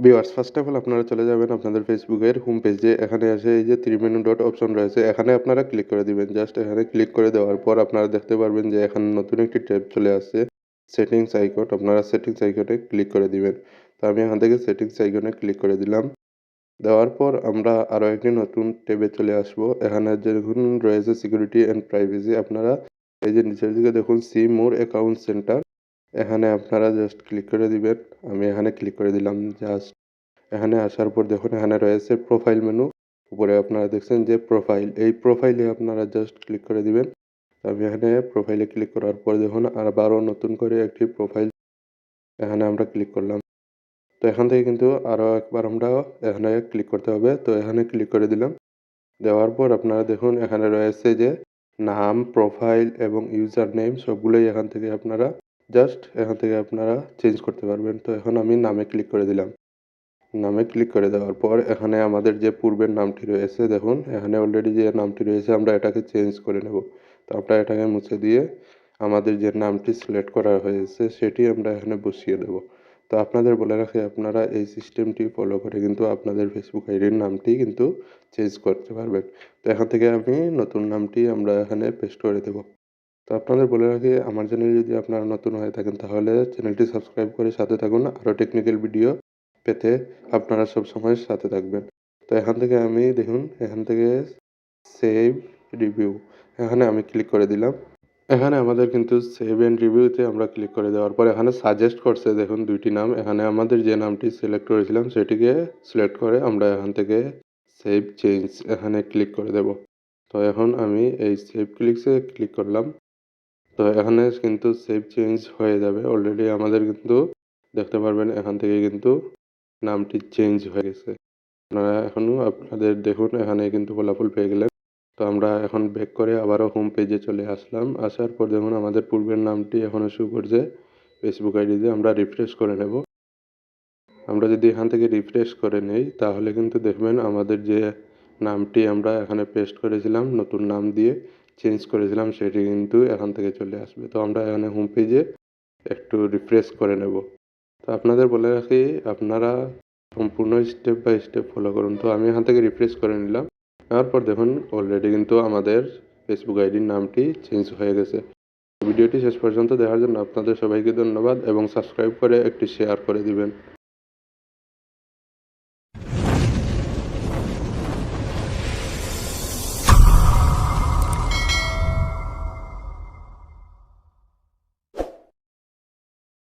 Viewers first of all আপনারা চলে যাবেন আপনাদের ফেসবুকের হোম পেজে। এখানে এসে এই যে 3 মেনু ডট অপশন রয়েছে, এখানে আপনারা ক্লিক করে দিবেন। জাস্ট এখানে ক্লিক করে দেওয়ার পর আপনারা দেখতে পারবেন যে এখানে নতুন একটি ট্যাব চলে আসছে, সেটিংস আইকন। আপনারা সেটিংস আইকনে ক্লিক করে দিবেন। তো আমি এখান থেকে সেটিংস আইকনে ক্লিক করে দিলাম। দেওয়ার পর আমরা আরো একটি নতুন ট্যাবে চলে আসবো। এখানে দেখুন রয়েছে সিকিউরিটি অ্যান্ড প্রাইভেসি। আপনারা এই যে নিচের দিকে দেখুন সি মোর অ্যাকাউন্ট সেন্টার, এখানে আপনারা জাস্ট ক্লিক করে দিবেন। আমি এখানে ক্লিক করে দিলাম জাস্ট। এখানে আসার পর দেখুন এখানে রয়েছে প্রোফাইল মেনু। উপরে আপনারা দেখছেন যে প্রোফাইল, এই প্রোফাইলে আপনারা জাস্ট ক্লিক করে দিবেন। আমি এখানে প্রোফাইলে ক্লিক করার পর দেখুন আবারও নতুন করে একটি প্রোফাইল, এখানে আমরা ক্লিক করলাম। তো এখান থেকে কিন্তু আরও একবার আমরা এখানে ক্লিক করতে হবে। তো এখানে ক্লিক করে দিলাম। দেওয়ার পর আপনারা দেখুন এখানে রয়েছে যে নাম, প্রোফাইল এবং ইউজার নেম সবগুলোই এখান থেকে আপনারা জাস্ট এখান থেকে আপনারা চেঞ্জ করতে পারবেন। তো এখন আমি নামে ক্লিক করে দিলাম। নামে ক্লিক করে দেওয়ার পর এখানে আমাদের যে পূর্বের নামটি রয়েছে দেখুন এখানে অলরেডি যে নামটি রয়েছে আমরা এটাকে চেঞ্জ করে নেব। তো আমরা এটাকে মুছে দিয়ে আমাদের যে নামটি সিলেক্ট করা হয়েছে সেটি আমরা এখানে বসিয়ে দেব। তো আপনাদের বলে রাখি আপনারা এই সিস্টেমটি ফলো করে কিন্তু আপনাদের ফেসবুক আইডির নামটি কিন্তু চেঞ্জ করতে পারবেন। তো এখান থেকে আমি নতুন নামটি আমরা এখানে পেস্ট করে দেব। তো আপনাদের বলে রাখি আমার চ্যানেলে যদি আপনারা নতুন হয়ে থাকেন তাহলে চ্যানেলটি সাবস্ক্রাইব করে সাথে থাকুন। আরও টেকনিক্যাল ভিডিও পেতে আপনারা সবসময় সাথে থাকবেন। তো এখান থেকে আমি দেখুন এখান থেকে সেভ রিভিউ, এখানে আমি ক্লিক করে দিলাম। এখানে আমাদের কিন্তু সেভ অ্যান্ড রিভিউতে আমরা ক্লিক করে দেওয়ার পর এখানে সাজেস্ট করছে দেখুন ২ টি নাম। এখানে আমাদের যে নামটি সিলেক্ট করেছিলাম সেটিকে সিলেক্ট করে আমরা এখান থেকে সেভ চেঞ্জ এখানে ক্লিক করে দেব। তো এখন আমি এই সেভ ক্লিকসে ক্লিক করলাম। তো এখানে কিন্তু সেভ চেঞ্জ হয়ে যাবে। অলরেডি আমাদের কিন্তু দেখতে পারবেন এখান থেকে কিন্তু নামটি চেঞ্জ হয়ে গেছে। আপনারা এখনও আপনাদের দেখুন এখানে কিন্তু ফলাফল পেয়ে গেলেন। তো আমরা এখন ব্যাক করে আবারও হোম পেজে চলে আসলাম। আসার পর দেখুন আমাদের পূর্বের নামটি এখনও শো করছে ফেসবুক আইডিতে। আমরা রিফ্রেশ করে নেব। আমরা যদি এখান থেকে রিফ্রেশ করে নেই তাহলে কিন্তু দেখবেন আমাদের যে নামটি আমরা এখানে পেস্ট করেছিলাম নতুন নাম দিয়ে চেঞ্জ করেছিলাম সেটি কিন্তু এখান থেকে চলে আসবে। তো আমরা এখানে হোম পেজে একটু রিফ্রেশ করে নেব। তো আপনাদের বলে রাখি আপনারা সম্পূর্ণ স্টেপ বাই স্টেপ ফলো করুন। তো আমি এখান থেকে রিফ্রেশ করে নিলাম। নেওয়ার পর দেখুন অলরেডি কিন্তু আমাদের ফেসবুক আইডির নামটি চেঞ্জ হয়ে গেছে। ভিডিওটি শেষ পর্যন্ত দেখার জন্য আপনাদের সবাইকে ধন্যবাদ এবং সাবস্ক্রাইব করে একটি শেয়ার করে দিবেন।